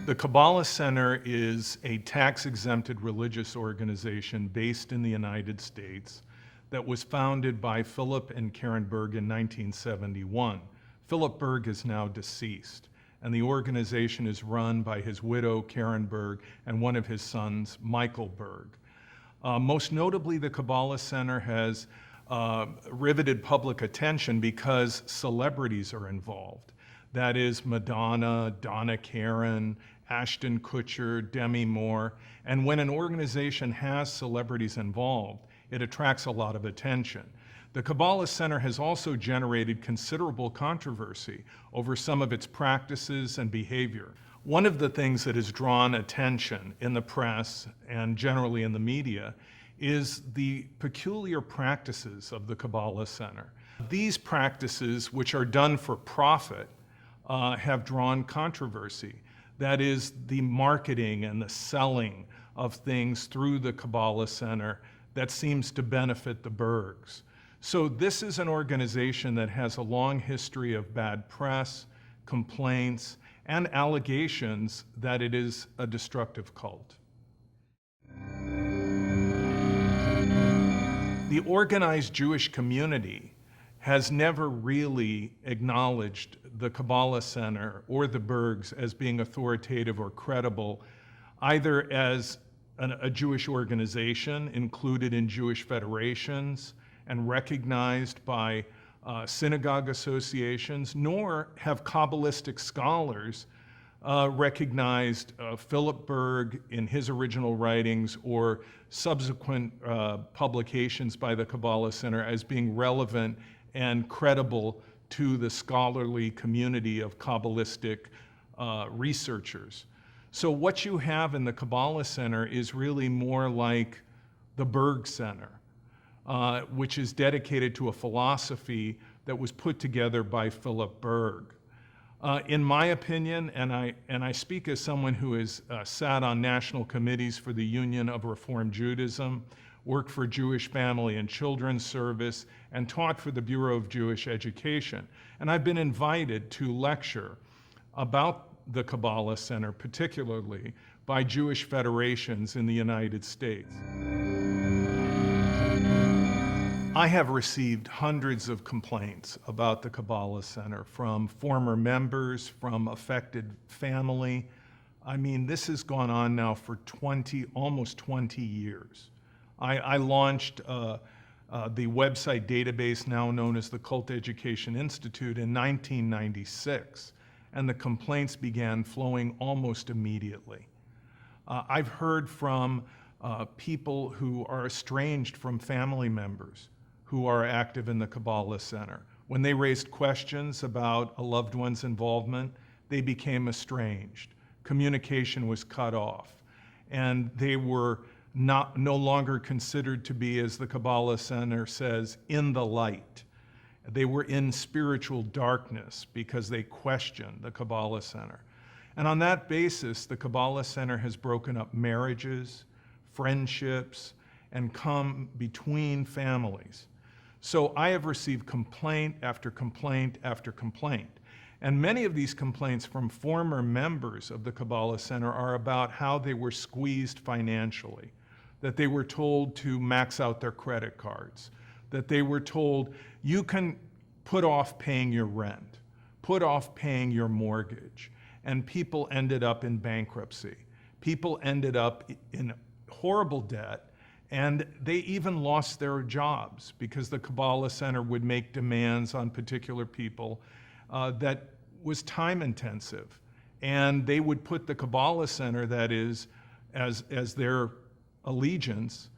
The Kabbalah Centre is a tax-exempted religious organization based in the United States that was founded by Philip and Karen Berg in 1971. Philip Berg is now deceased, and the organization is run by his widow, Karen Berg, and one of his sons, Michael Berg. Most notably, the Kabbalah Centre has riveted public attention because celebrities are involved. That is Madonna, Donna Karan, Ashton Kutcher, Demi Moore. And when an organization has celebrities involved, it attracts a lot of attention. The Kabbalah Centre has also generated considerable controversy over some of its practices and behavior. One of the things that has drawn attention in the press and generally in the media is the peculiar practices of the Kabbalah Centre. These practices, which are done for profit, have drawn controversy. That is, the marketing and the selling of things through the Kabbalah Centre that seems to benefit the Bergs. So this is an organization that has a long history of bad press, complaints, and allegations that it is a destructive cult. The organized Jewish community has never really acknowledged the Kabbalah Centre or the Bergs as being authoritative or credible, either as a Jewish organization included in Jewish federations and recognized by synagogue associations, nor have Kabbalistic scholars recognized Philip Berg in his original writings or subsequent publications by the Kabbalah Centre as being relevant and credible to the scholarly community of Kabbalistic researchers. So what you have in the Kabbalah Centre is really more like the Berg Center, which is dedicated to a philosophy that was put together by Philip Berg. In my opinion, and I speak as someone who has sat on national committees for the Union of Reformed Judaism, worked for Jewish Family and Children's Service, and taught for the Bureau of Jewish Education. And I've been invited to lecture about the Kabbalah Centre, particularly by Jewish federations in the United States. I have received hundreds of complaints about the Kabbalah Centre from former members, from affected family. I mean, this has gone on now for almost 20 years. I launched the website database now known as the Cult Education Institute in 1996, and the complaints began flowing almost immediately. I've heard from people who are estranged from family members who are active in the Kabbalah Centre. When they raised questions about a loved one's involvement, they became estranged. Communication was cut off, and they were no longer considered to be, as the Kabbalah Centre says, in the light. They were in spiritual darkness because they questioned the Kabbalah Centre. And on that basis, the Kabbalah Centre has broken up marriages, friendships, and come between families. So I have received complaint after complaint after complaint. And many of these complaints from former members of the Kabbalah Centre are about how they were squeezed financially, that they were told to max out their credit cards, that they were told, you can put off paying your rent, put off paying your mortgage. And people ended up in bankruptcy. People ended up in horrible debt, and they even lost their jobs because the Kabbalah Centre would make demands on particular people that was time intensive. And they would put the Kabbalah Centre, that is, as their allegiance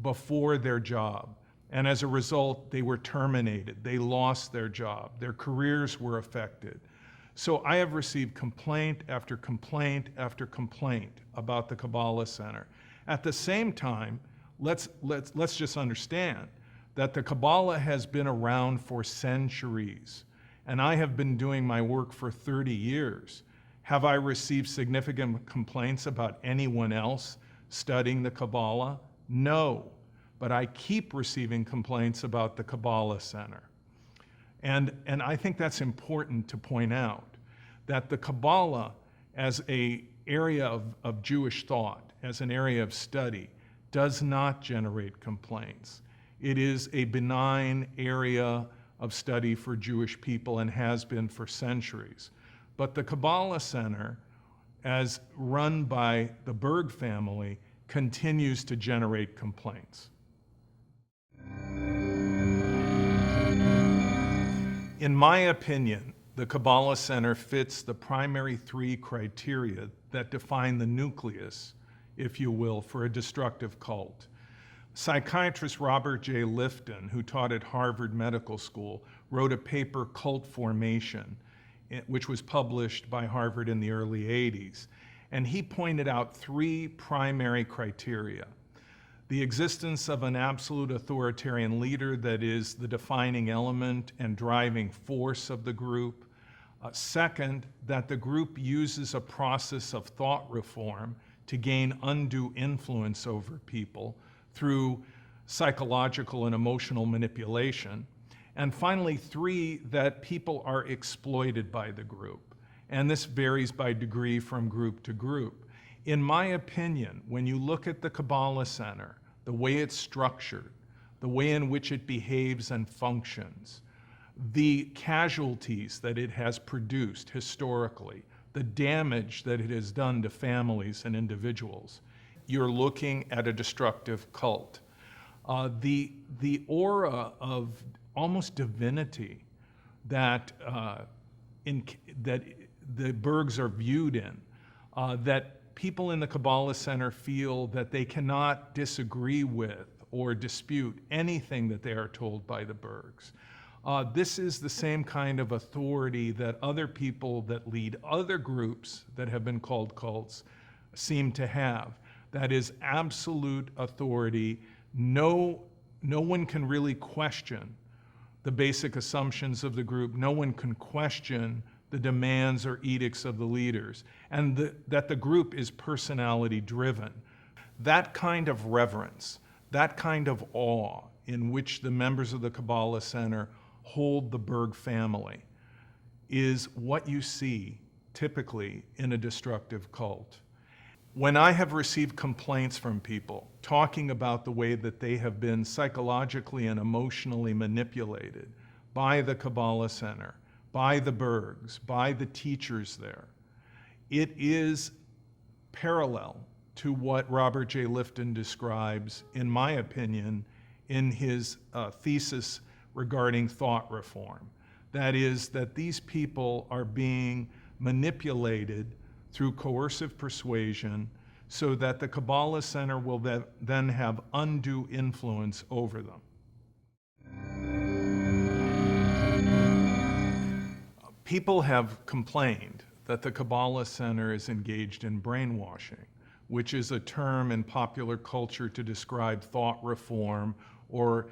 before their job. And as a result, they were terminated. They lost their job. Their careers were affected. So I have received complaint after complaint after complaint about the Kabbalah Centre. At the same time, let's just understand that the Kabbalah has been around for centuries, and I have been doing my work for 30 years. Have I received significant complaints about anyone else studying the Kabbalah? No, but I keep receiving complaints about the Kabbalah Centre. And I think that's important to point out, that the Kabbalah as a area of Jewish thought, as an area of study, does not generate complaints. It is a benign area of study for Jewish people and has been for centuries. But the Kabbalah Centre, as run by the Berg family, continues to generate complaints. In my opinion, the Kabbalah Centre fits the primary three criteria that define the nucleus, if you will, for a destructive cult. Psychiatrist Robert J. Lifton, who taught at Harvard Medical School, wrote a paper, Cult Formation, which was published by Harvard in the early 80s. And he pointed out three primary criteria: the existence of an absolute authoritarian leader that is the defining element and driving force of the group. Second, that the group uses a process of thought reform to gain undue influence over people through psychological and emotional manipulation. And finally, three, that people are exploited by the group. And this varies by degree from group to group. In my opinion, when you look at the Kabbalah Centre, the way it's structured, the way in which it behaves and functions, the casualties that it has produced historically, the damage that it has done to families and individuals, you're looking at a destructive cult. The aura of almost divinity that that the Bergs are viewed in, that people in the Kabbalah Centre feel that they cannot disagree with or dispute anything that they are told by the Bergs. This is the same kind of authority that other people that lead other groups that have been called cults seem to have. That is absolute authority. No one can really question the basic assumptions of the group. No one can question the demands or edicts of the leaders, and that the group is personality driven. That kind of reverence, that kind of awe in which the members of the Kabbalah Centre hold the Berg family is what you see typically in a destructive cult. When I have received complaints from people talking about the way that they have been psychologically and emotionally manipulated by the Kabbalah Centre, by the Bergs, by the teachers there, it is parallel to what Robert J. Lifton describes, in my opinion, in his thesis regarding thought reform. That is, that these people are being manipulated through coercive persuasion so that the Kabbalah Centre will then have undue influence over them. People have complained that the Kabbalah Centre is engaged in brainwashing, which is a term in popular culture to describe thought reform or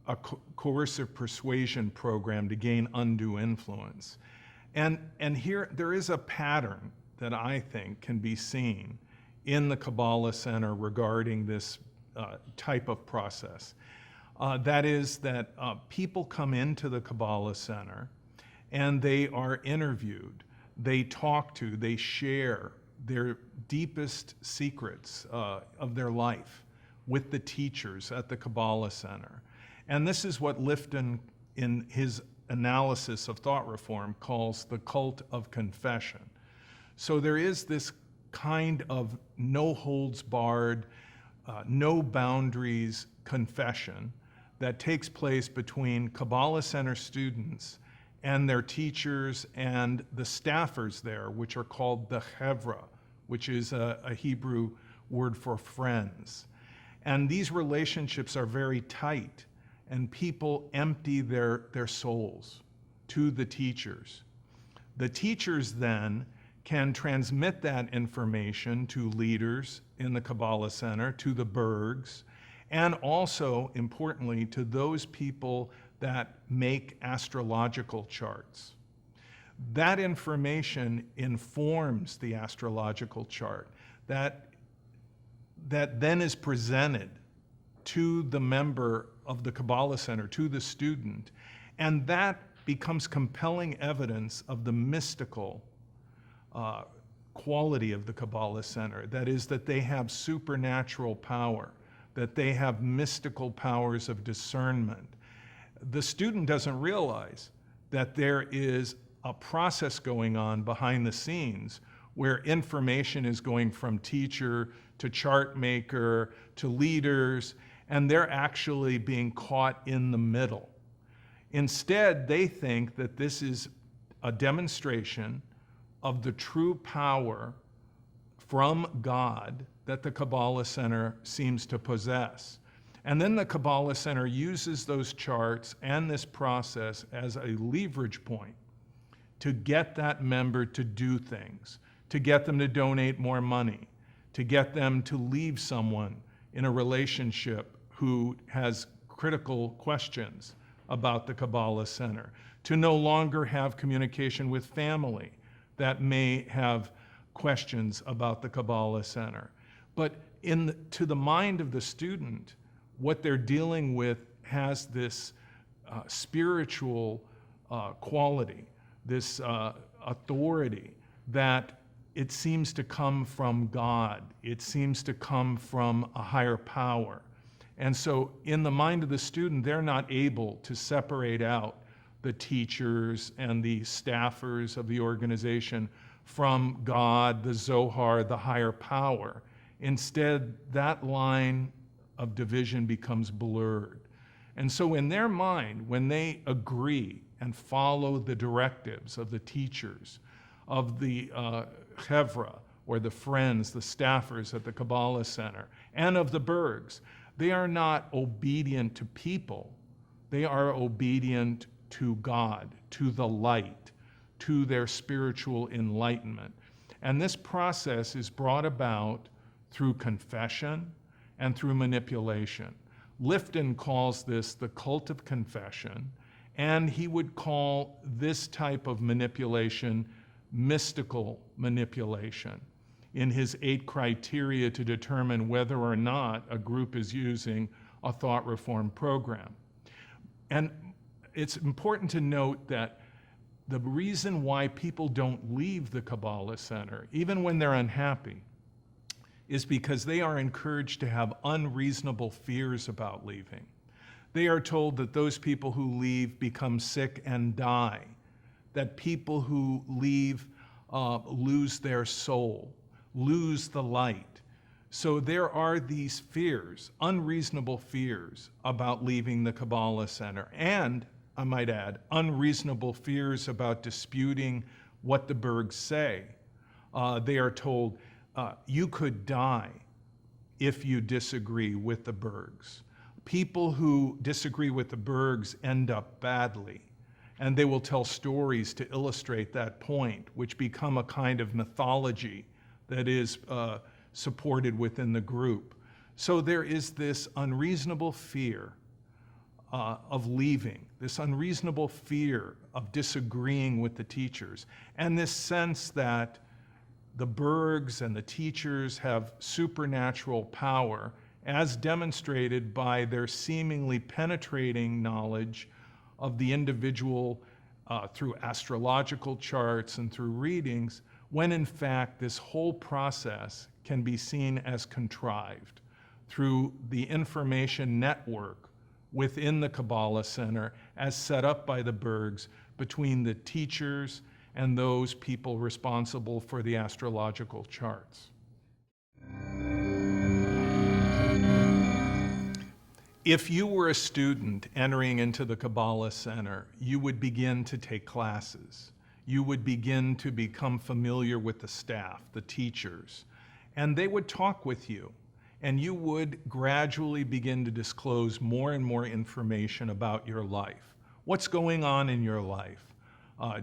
a coercive persuasion program to gain undue influence. And here there is a pattern that I think can be seen in the Kabbalah Centre regarding this type of process. That is that people come into the Kabbalah Centre and they are interviewed, they talk to, they share their deepest secrets of their life with the teachers at the Kabbalah Centre. And this is what Lifton, in his analysis of thought reform, calls the cult of confession. So there is this kind of no holds barred, no boundaries confession that takes place between Kabbalah Centre students and their teachers and the staffers there, which are called the chevra, which is a Hebrew word for friends. And these relationships are very tight, and people empty their souls to the teachers. The teachers then can transmit that information to leaders in the Kabbalah Centre, to the Bergs, and also, importantly, to those people that make astrological charts. That information informs the astrological chart that then is presented to the member of the Kabbalah Centre, to the student, and that becomes compelling evidence of the mystical quality of the Kabbalah Center. That is, that they have supernatural power, that they have mystical powers of discernment. The student doesn't realize that there is a process going on behind the scenes where information is going from teacher to chart maker to leaders, and they're actually being caught in the middle. Instead, they think that this is a demonstration of the true power from God that the Kabbalah Center seems to possess. And then the Kabbalah Center uses those charts and this process as a leverage point to get that member to do things, to get them to donate more money, to get them to leave someone in a relationship who has critical questions about the Kabbalah Center, to no longer have communication with family that may have questions about the Kabbalah Center. But to the mind of the student, what they're dealing with has this spiritual quality, this authority that it seems to come from God. It seems to come from a higher power. And so in the mind of the student, they're not able to separate out the teachers and the staffers of the organization from God, the Zohar, the higher power. Instead, that line of division becomes blurred. And so in their mind, when they agree and follow the directives of the teachers, of the Chevra, or the friends, the staffers at the Kabbalah Center, and of the Bergs, they are not obedient to people. They are obedient to God, to the light, to their spiritual enlightenment. And this process is brought about through confession and through manipulation. Lifton calls this the cult of confession, and he would call this type of manipulation mystical manipulation in his 8 criteria to determine whether or not a group is using a thought reform program. And it's important to note that the reason why people don't leave the Kabbalah Center, even when they're unhappy, is because they are encouraged to have unreasonable fears about leaving. They are told that those people who leave become sick and die, that people who leave lose their soul, lose the light. So there are these fears, unreasonable fears about leaving the Kabbalah Center, and, I might add, unreasonable fears about disputing what the Bergs say. They are told, you could die if you disagree with the Bergs. People who disagree with the Bergs end up badly, and they will tell stories to illustrate that point, which become a kind of mythology that is supported within the group. So there is this unreasonable fear of leaving, this unreasonable fear of disagreeing with the teachers, and this sense that the Bergs and the teachers have supernatural power, as demonstrated by their seemingly penetrating knowledge of the individual through astrological charts and through readings, when in fact this whole process can be seen as contrived through the information network within the Kabbalah Center as set up by the Bergs between the teachers and those people responsible for the astrological charts. If you were a student entering into the Kabbalah Center, you would begin to take classes. You would begin to become familiar with the staff, the teachers, and they would talk with you, and you would gradually begin to disclose more and more information about your life. What's going on in your life?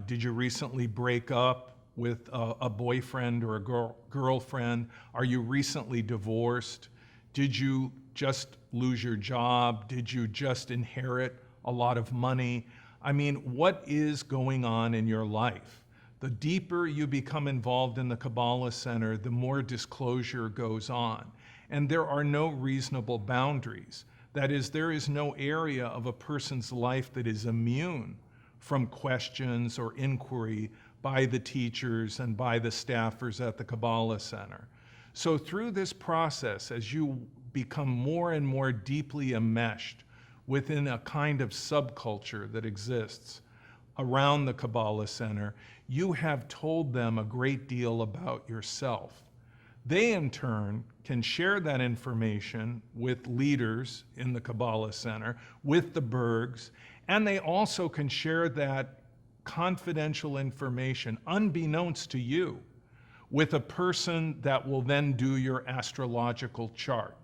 Did you recently break up with a boyfriend or a girlfriend? Are you recently divorced? Did you just lose your job? Did you just inherit a lot of money? I mean, what is going on in your life? The deeper you become involved in the Kabbalah Center, the more disclosure goes on. And there are no reasonable boundaries. That is, there is no area of a person's life that is immune from questions or inquiry by the teachers and by the staffers at the Kabbalah Center. So through this process, as you become more and more deeply enmeshed within a kind of subculture that exists around the Kabbalah Center, you have told them a great deal about yourself. They, in turn, can share that information with leaders in the Kabbalah Center, with the Bergs, and they also can share that confidential information, unbeknownst to you, with a person that will then do your astrological chart.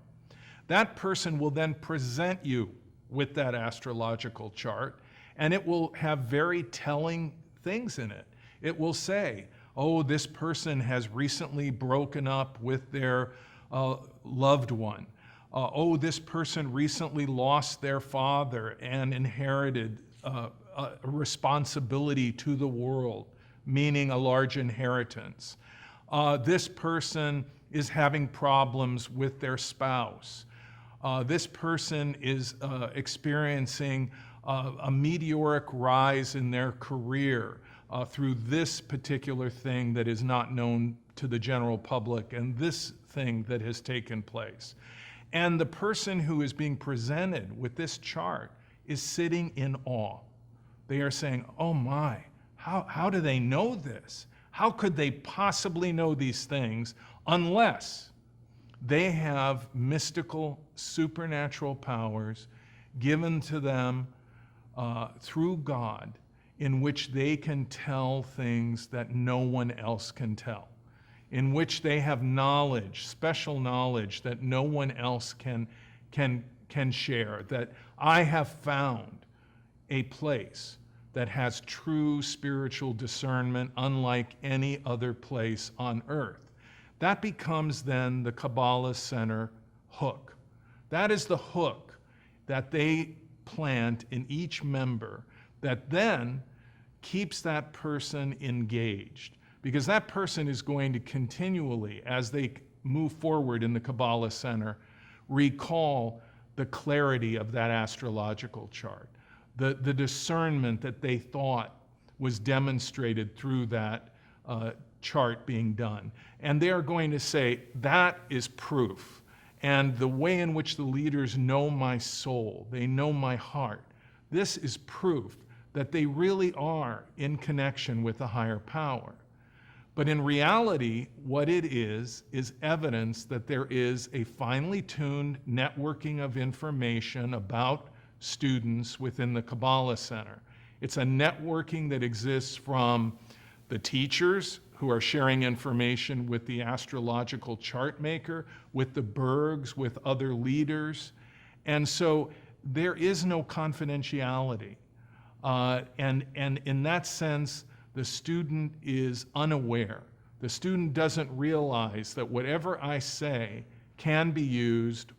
That person will then present you with that astrological chart, and it will have very telling things in it. It will say, oh, this person has recently broken up with their loved one. Oh, this person recently lost their father and inherited a responsibility to the world, meaning a large inheritance. This person is having problems with their spouse. This person is experiencing a meteoric rise in their career through this particular thing that is not known to the general public, and this thing that has taken place. And the person who is being presented with this chart is sitting in awe. They are saying, oh my, how do they know this? How could they possibly know these things unless they have mystical, supernatural powers given to them through God, in which they can tell things that no one else can tell, in which they have knowledge, special knowledge that no one else can share, that I have found a place that has true spiritual discernment unlike any other place on earth. That becomes then the Kabbalah Center hook. That is the hook that they plant in each member that then keeps that person engaged, because that person is going to continually, as they move forward in the Kabbalah Center, recall the clarity of that astrological chart, the discernment that they thought was demonstrated through that chart being done. And they are going to say, that is proof. And the way in which the leaders know my soul, they know my heart, this is proof that they really are in connection with a higher power. But in reality, what it is evidence that there is a finely tuned networking of information about students within the Kabbalah Center. It's a networking that exists from the teachers who are sharing information with the astrological chart maker, with the Bergs, with other leaders. And so there is no confidentiality. And in that sense, the student is unaware. The student doesn't realize that whatever I say can be used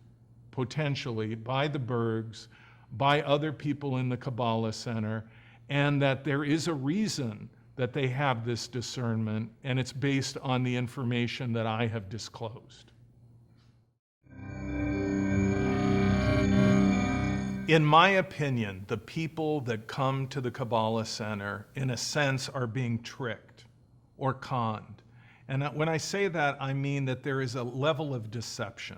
potentially by the Bergs, by other people in the Kabbalah Center, and that there is a reason that they have this discernment, and it's based on the information that I have disclosed. In my opinion, the people that come to the Kabbalah Center, in a sense, are being tricked or conned. And when I say that, I mean that there is a level of deception.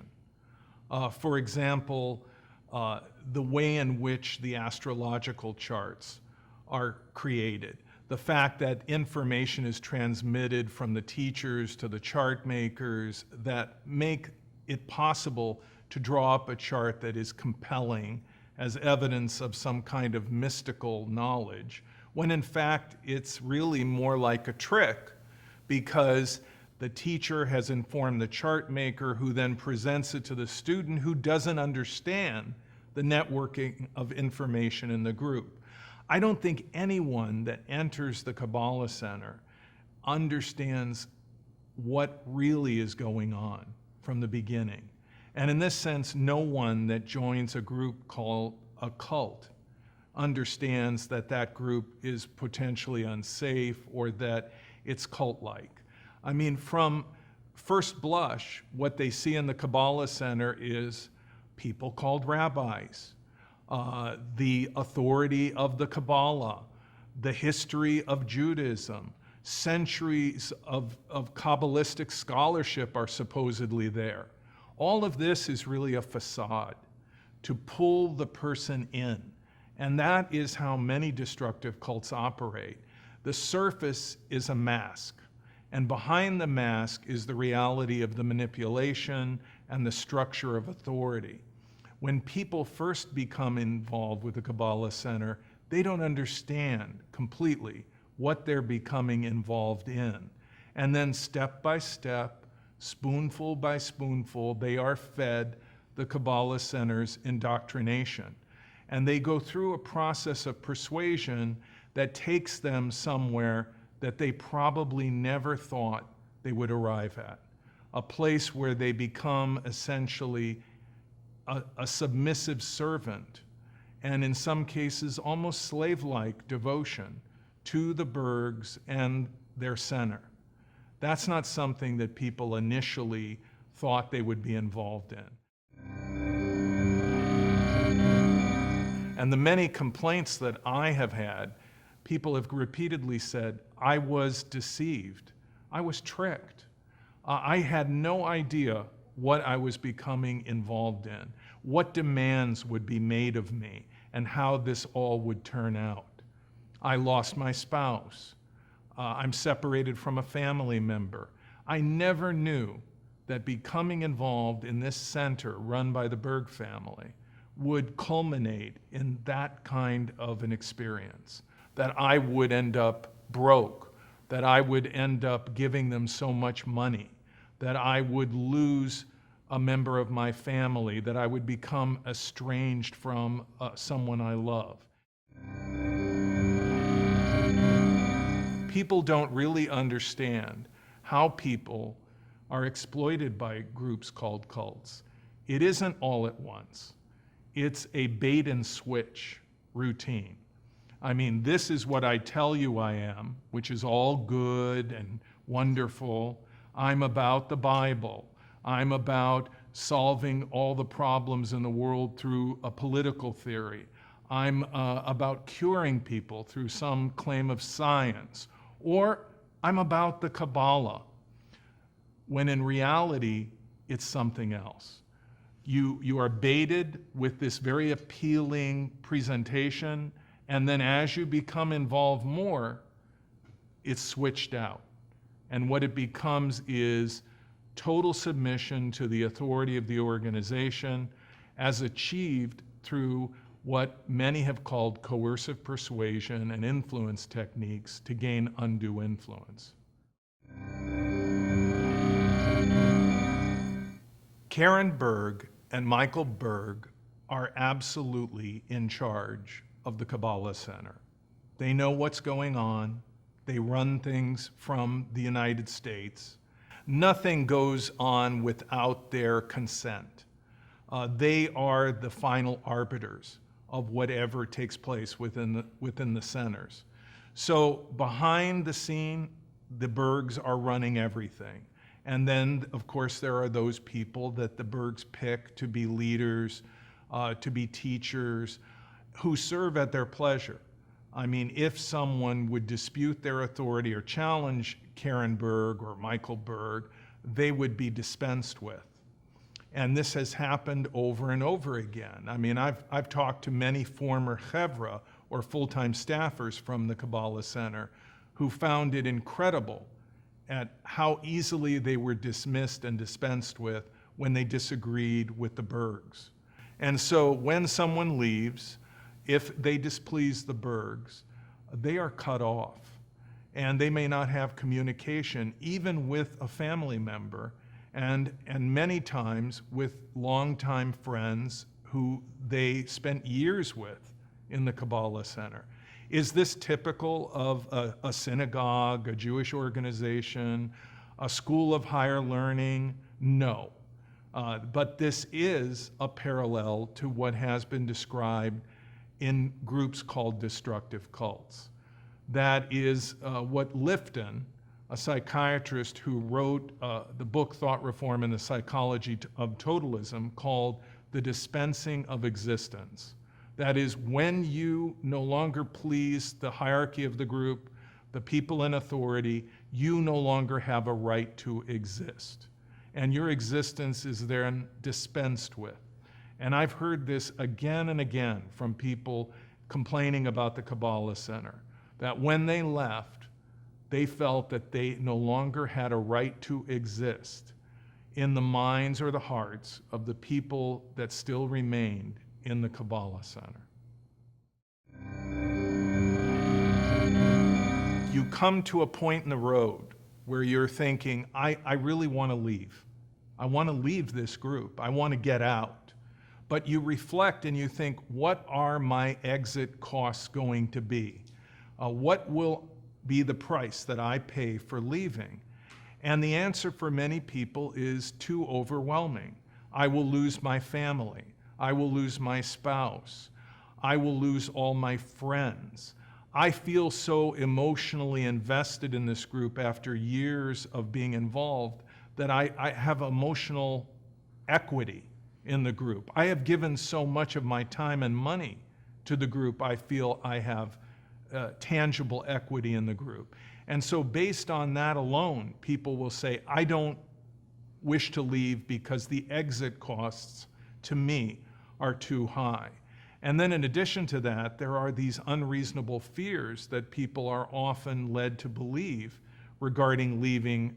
For example, the way in which the astrological charts are created. The fact that information is transmitted from the teachers to the chart makers that make it possible to draw up a chart that is compelling as evidence of some kind of mystical knowledge, when in fact it's really more like a trick, because the teacher has informed the chart maker, who then presents it to the student who doesn't understand the networking of information in the group. I don't think anyone that enters the Kabbalah Center understands what really is going on from the beginning. And in this sense, no one that joins a group called a cult understands that that group is potentially unsafe or that it's cult-like. I mean, from first blush, what they see in the Kabbalah Center is people called rabbis, the authority of the Kabbalah, the history of Judaism, Centuries of Kabbalistic scholarship are supposedly there. All of this is really a facade to pull the person in. And that is how many destructive cults operate. The surface is a mask. And behind the mask is the reality of the manipulation and the structure of authority. When people first become involved with the Kabbalah Center, they don't understand completely what they're becoming involved in. And then step by step, spoonful by spoonful, they are fed the Kabbalah Center's indoctrination. And they go through a process of persuasion that takes them somewhere that they probably never thought they would arrive at. A place where they become essentially a submissive servant, and in some cases almost slave-like devotion to the Bergs and their center. That's not something that people initially thought they would be involved in. And the many complaints that I have had, people have repeatedly said, I was deceived, I was tricked. I had no idea what I was becoming involved in, what demands would be made of me, and how this all would turn out. I lost my spouse. I'm separated from a family member. I never knew that becoming involved in this center run by the Berg family would culminate in that kind of an experience, that I would end up broke, that I would end up giving them so much money, that I would lose a member of my family, that I would become estranged from someone I love. People don't really understand how people are exploited by groups called cults. It isn't all at once. It's a bait and switch routine. I mean, this is what I tell you I am, which is all good and wonderful. I'm about the Bible. I'm about solving all the problems in the world through a political theory. I'm about curing people through some claim of science. Or I'm about the Kabbalah, when in reality, it's something else. You are baited with this very appealing presentation, and then as you become involved more, it's switched out. And what it becomes is total submission to the authority of the organization as achieved through what many have called coercive persuasion and influence techniques to gain undue influence. Karen Berg and Michael Berg are absolutely in charge of the Kabbalah Center. They know what's going on. They run things from the United States. Nothing goes on without their consent. They are the final arbiters of whatever takes place within the centers. So behind the scene, the Bergs are running everything. And then, of course, there are those people that the Bergs pick to be leaders, to be teachers, who serve at their pleasure. I mean, if someone would dispute their authority or challenge Karen Berg or Michael Berg, they would be dispensed with. And this has happened over and over again. I mean, I've talked to many former chevra or full-time staffers from the Kabbalah Center who found it incredible at how easily they were dismissed and dispensed with when they disagreed with the Bergs. And so when someone leaves, if they displease the Bergs, they are cut off. And they may not have communication even with a family member, and many times with longtime friends who they spent years with in the Kabbalah Center. Is this typical of a synagogue, a Jewish organization, a school of higher learning? No. But this is a parallel to what has been described in groups called destructive cults. That is what Lifton, a psychiatrist who wrote the book Thought Reform and the Psychology of Totalism, called the dispensing of existence. That is, when you no longer please the hierarchy of the group, the people in authority, you no longer have a right to exist. And your existence is then dispensed with. And I've heard this again and again from people complaining about the Kabbalah Center, that when they left, they felt that they no longer had a right to exist in the minds or the hearts of the people that still remained in the Kabbalah Center. You come to a point in the road where you're thinking, I really want to leave. I want to leave this group. I want to get out. But you reflect and you think, what are my exit costs going to be? What will be the price that I pay for leaving? And the answer for many people is too overwhelming. I will lose my family. I will lose my spouse. I will lose all my friends. I feel so emotionally invested in this group after years of being involved that I have emotional equity in the group. I have given so much of my time and money to the group, I feel I have tangible equity in the group. And so based on that alone, people will say, I don't wish to leave because the exit costs to me are too high. And then in addition to that, there are these unreasonable fears that people are often led to believe regarding leaving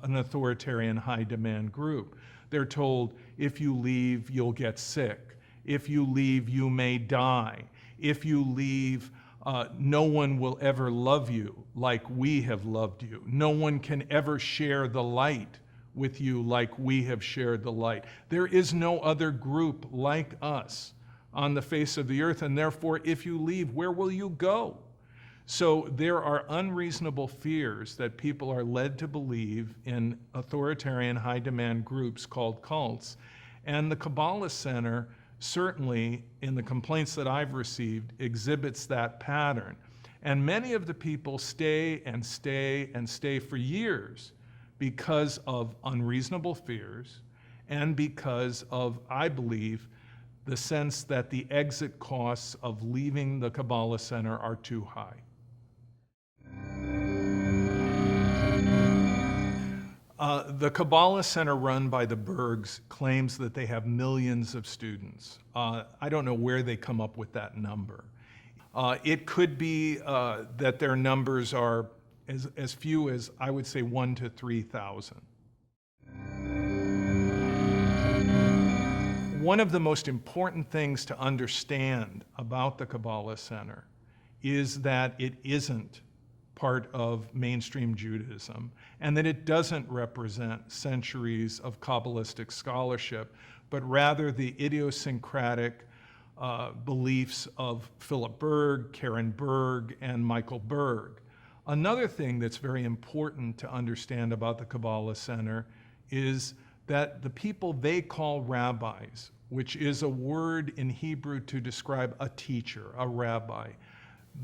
an authoritarian high-demand group. They're told, if you leave, you'll get sick. If you leave, you may die. If you leave, no one will ever love you like we have loved you. No one can ever share the light with you like we have shared the light. There is no other group like us on the face of the earth, and therefore, if you leave, where will you go? So there are unreasonable fears that people are led to believe in authoritarian high-demand groups called cults, and the Kabbalah Center, certainly in the complaints that I've received, exhibits that pattern. And many of the people stay and stay and stay for years because of unreasonable fears and because of, I believe, the sense that the exit costs of leaving the Kabbalah Center are too high. The Kabbalah Center run by the Bergs claims that they have millions of students. I don't know where they come up with that number. It could be that their numbers are as few as, I would say, 1,000 to 3,000. One of the most important things to understand about the Kabbalah Center is that it isn't part of mainstream Judaism, and that it doesn't represent centuries of Kabbalistic scholarship, but rather the idiosyncratic beliefs of Philip Berg, Karen Berg, and Michael Berg. Another thing that's very important to understand about the Kabbalah Center is that the people they call rabbis, which is a word in Hebrew to describe a teacher, a rabbi,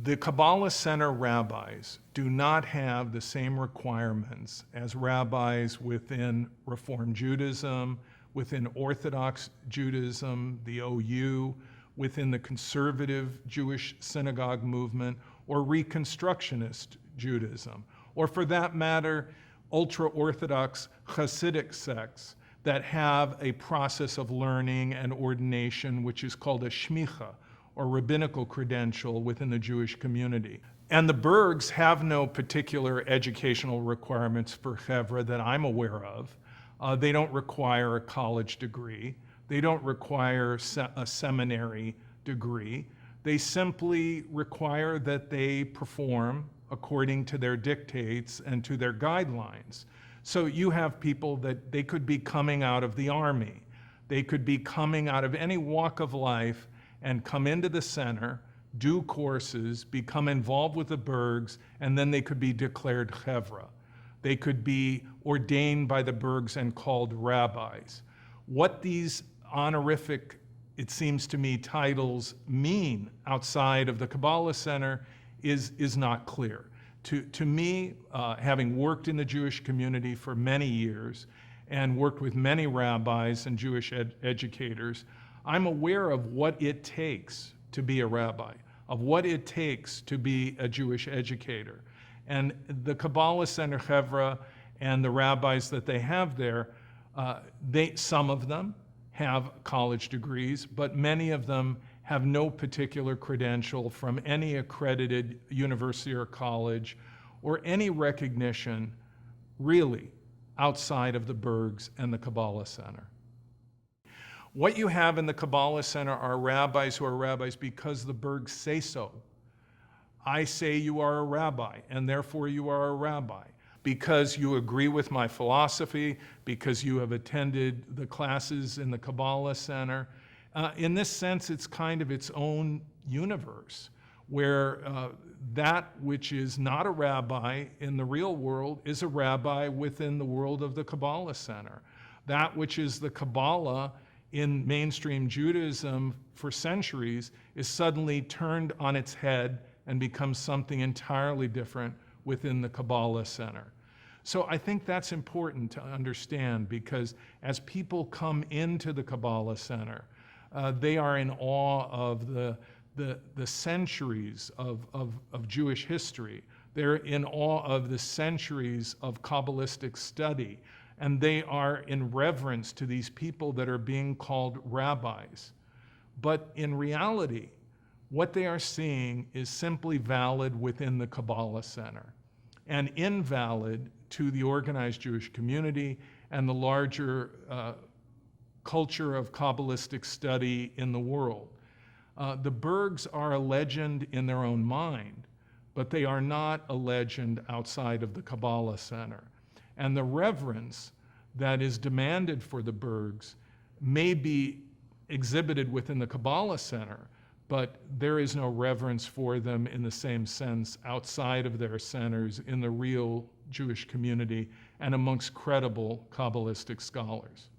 the Kabbalah Center rabbis do not have the same requirements as rabbis within Reform Judaism, within Orthodox Judaism, the OU, within the conservative Jewish synagogue movement, or Reconstructionist Judaism, or for that matter, ultra-Orthodox Hasidic sects that have a process of learning and ordination which is called a shmicha, or rabbinical credential within the Jewish community. And the Bergs have no particular educational requirements for Chevra that I'm aware of. They don't require a college degree. They don't require a seminary degree. They simply require that they perform according to their dictates and to their guidelines. So you have people that they could be coming out of the army. They could be coming out of any walk of life and come into the center, do courses, become involved with the Bergs, and then they could be declared Chevra. They could be ordained by the Bergs and called rabbis. What these honorific, it seems to me, titles mean outside of the Kabbalah Center is not clear. To me, having worked in the Jewish community for many years and worked with many rabbis and Jewish educators, I'm aware of what it takes to be a rabbi, of what it takes to be a Jewish educator. And the Kabbalah Center Chevra and the rabbis that they have there, some of them have college degrees, but many of them have no particular credential from any accredited university or college or any recognition really outside of the Bergs and the Kabbalah Center. What you have in the Kabbalah Center are rabbis who are rabbis because the Bergs say so. I say you are a rabbi, and therefore you are a rabbi. Because you agree with my philosophy, because you have attended the classes in the Kabbalah Center. In this sense, it's kind of its own universe, where that which is not a rabbi in the real world is a rabbi within the world of the Kabbalah Center. That which is the Kabbalah in mainstream Judaism for centuries is suddenly turned on its head and becomes something entirely different within the Kabbalah Center. So I think that's important to understand, because as people come into the Kabbalah Center, they are in awe of the centuries of Jewish history. They're in awe of the centuries of Kabbalistic study, and they are in reverence to these people that are being called rabbis. But in reality, what they are seeing is simply valid within the Kabbalah Center and invalid to the organized Jewish community and the larger culture of Kabbalistic study in the world. The Bergs are a legend in their own mind, but they are not a legend outside of the Kabbalah Center. And the reverence that is demanded for the Bergs may be exhibited within the Kabbalah Center, but there is no reverence for them in the same sense outside of their centers in the real Jewish community and amongst credible Kabbalistic scholars.